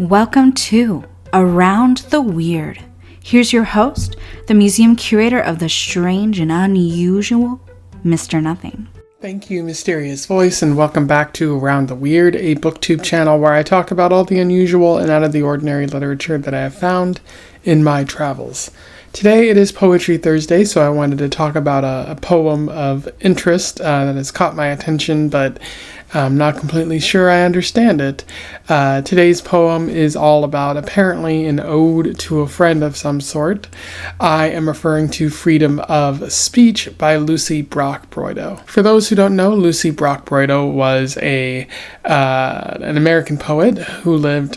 Welcome to Around the Weird. Here's your host, the museum curator of the strange and unusual, Mr. Nothing. Thank you, Mysterious Voice, and welcome back to Around the Weird, a booktube channel where I talk about all the unusual and out of the ordinary literature that I have found in my travels. Today it is Poetry Thursday, so I wanted to talk about a poem of interest that has caught my attention, but I'm not completely sure I understand it. Today's poem is all about apparently an ode to a friend of some sort. I am referring to Freedom of Speech by Lucie Brock-Broido. For those who don't know, Lucie Brock-Broido was an American poet who lived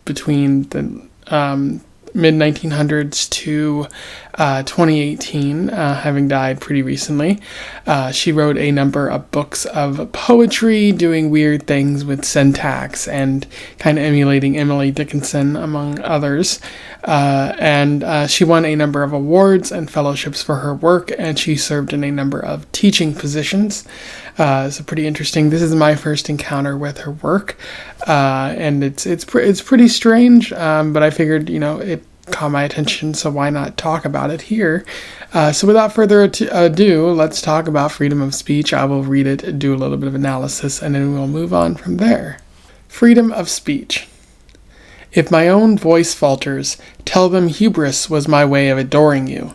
between the mid-1900s to 2018, having died pretty recently. She wrote a number of books of poetry, doing weird things with syntax and kind of emulating Emily Dickinson, among others. And she won a number of awards and fellowships for her work, and she served in a number of teaching positions. So pretty interesting. This is my first encounter with her work, and it's pretty strange. But I figured, it caught my attention, so why not talk about it here? So without further ado, let's talk about freedom of speech. I will read it, do a little bit of analysis, and then we'll move on from there. Freedom of speech. If my own voice falters, tell them hubris was my way of adoring you.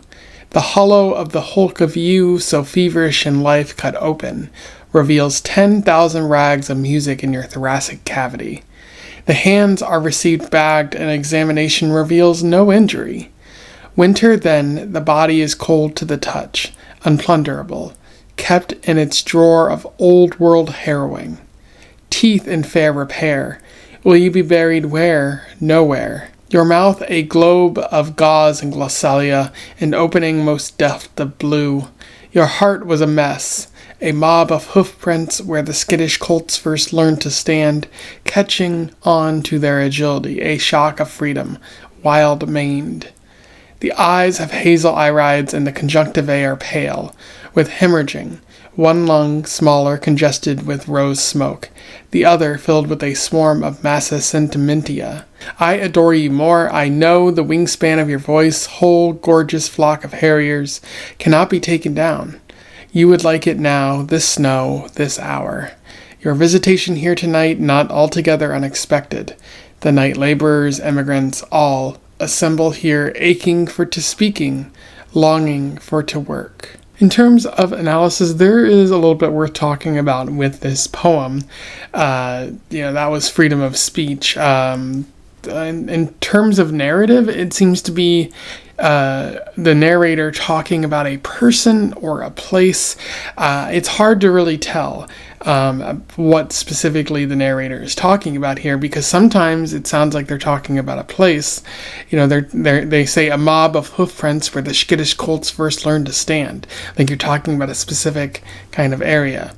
The hollow of the hulk of you, so feverish in life cut open, reveals 10,000 rags of music in your thoracic cavity. The hands are received bagged, and examination reveals no injury. Winter, then, the body is cold to the touch, unplunderable, kept in its drawer of old-world harrowing. Teeth in fair repair, will you be buried where? Nowhere. Your mouth a globe of gauze and glossalia, an opening most deft of blue. Your heart was a mess, a mob of hoofprints where the skittish colts first learned to stand, catching on to their agility, a shock of freedom, wild-maned. The eyes have hazel irides and the conjunctivae are pale, with hemorrhaging, one lung smaller congested with rose smoke, the other filled with a swarm of massa sentimentia. I adore you more, I know the wingspan of your voice, whole gorgeous flock of harriers, cannot be taken down. You would like it now, this snow, this hour. Your visitation here tonight not altogether unexpected. The night laborers, emigrants, all assemble here, aching for to speaking, longing for to work. In terms of analysis, there is a little bit worth talking about with this poem. That was freedom of speech. In terms of narrative, it seems to be the narrator talking about a person or a place. It's hard to really tell what specifically the narrator is talking about here, because sometimes it sounds like they're talking about a place. They say a mob of hoofprints where the skittish colts first learned to stand. Like you're talking about a specific kind of area.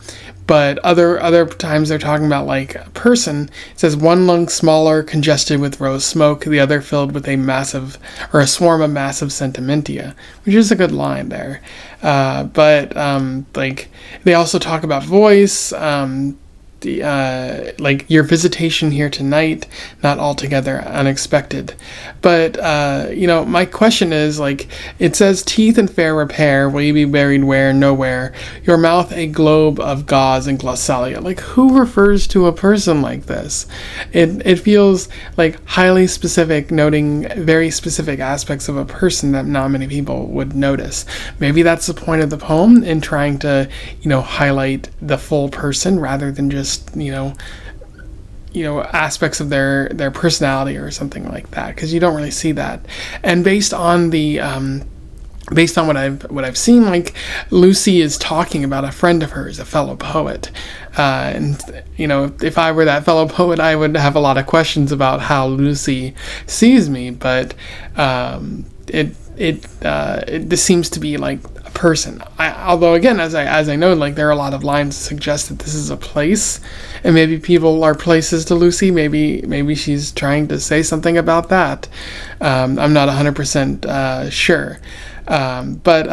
But other times they're talking about like a person. It says one lung smaller, congested with rose smoke, the other filled with a swarm of massive sentimentia, which is a good line there. But they also talk about voice, like your visitation here tonight, not altogether unexpected. But, my question is, it says teeth in fair repair, will you be buried where? Nowhere. Your mouth a globe of gauze and glossalia. Who refers to a person like this? It feels like highly specific, noting very specific aspects of a person that not many people would notice. Maybe that's the point of the poem, in trying to, highlight the full person rather than just aspects of their personality or something like that, because you don't really see that. And based on what I've seen, Lucie is talking about a friend of hers, a fellow poet, and if I were that fellow poet, I would have a lot of questions about how Lucie sees me. But this seems to be like a person. Although again, as I know, there are a lot of lines that suggest that this is a place, and maybe people are places to Lucie. Maybe she's trying to say something about that. I'm not 100% sure. But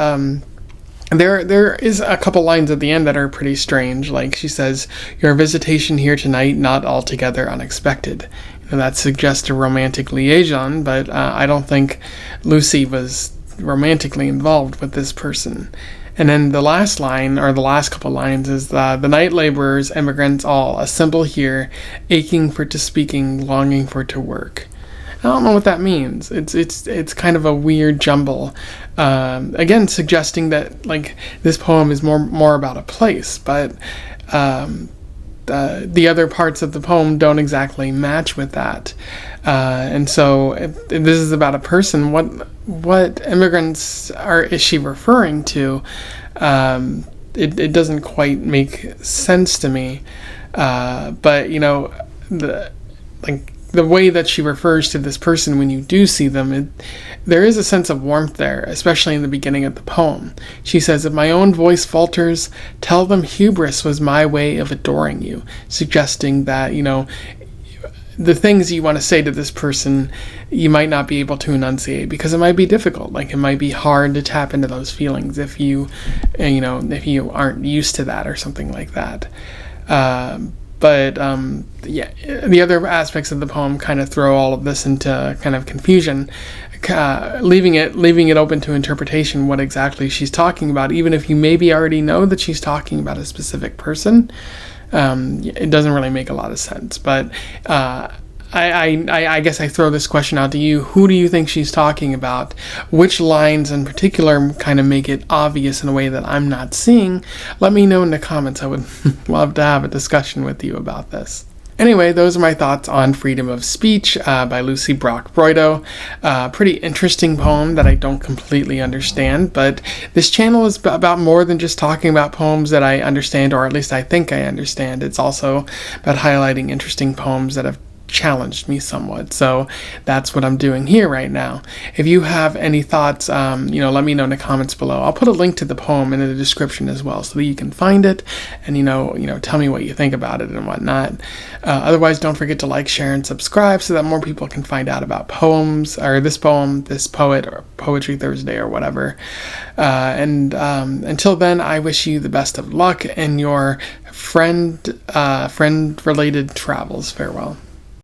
there is a couple lines at the end that are pretty strange. Like she says, "Your visitation here tonight not altogether unexpected." and that suggests a romantic liaison, but I don't think Lucie was romantically involved with this person. And then the last line, or the last couple lines, is the night laborers, immigrants all assemble here, aching for to speaking, longing for to work. I don't know what that means. It's kind of a weird jumble. Again, suggesting that like this poem is more about a place, but the other parts of the poem don't exactly match with that. And so, if this is about a person, what immigrants is she referring to? It doesn't quite make sense to me. But the way that she refers to this person when you do see them, there is a sense of warmth there, especially in the beginning of the poem. She says, "If my own voice falters, tell them hubris was my way of adoring you," suggesting that, the things you want to say to this person, you might not be able to enunciate because it might be difficult. Like, it might be hard to tap into those feelings if you aren't used to that or something like that. But the other aspects of the poem kind of throw all of this into kind of confusion, leaving it open to interpretation what exactly she's talking about. Even if you maybe already know that she's talking about a specific person, it doesn't really make a lot of sense. But I guess I throw this question out to you. Who do you think she's talking about? Which lines in particular kind of make it obvious in a way that I'm not seeing? Let me know in the comments. I would love to have a discussion with you about this. Anyway, those are my thoughts on Freedom of Speech by Lucie Brock-Broido. Pretty interesting poem that I don't completely understand, but this channel is about more than just talking about poems that I understand, or at least I think I understand. It's also about highlighting interesting poems that have challenged me somewhat. So that's what I'm doing here right now. If you have any thoughts, let me know in the comments below. I'll put a link to the poem in the description as well so that you can find it and, tell me what you think about it and whatnot. Otherwise, don't forget to like, share, and subscribe so that more people can find out about poems, or this poem, this poet, or Poetry Thursday, or whatever. Until then, I wish you the best of luck in your friend-related travels. Farewell.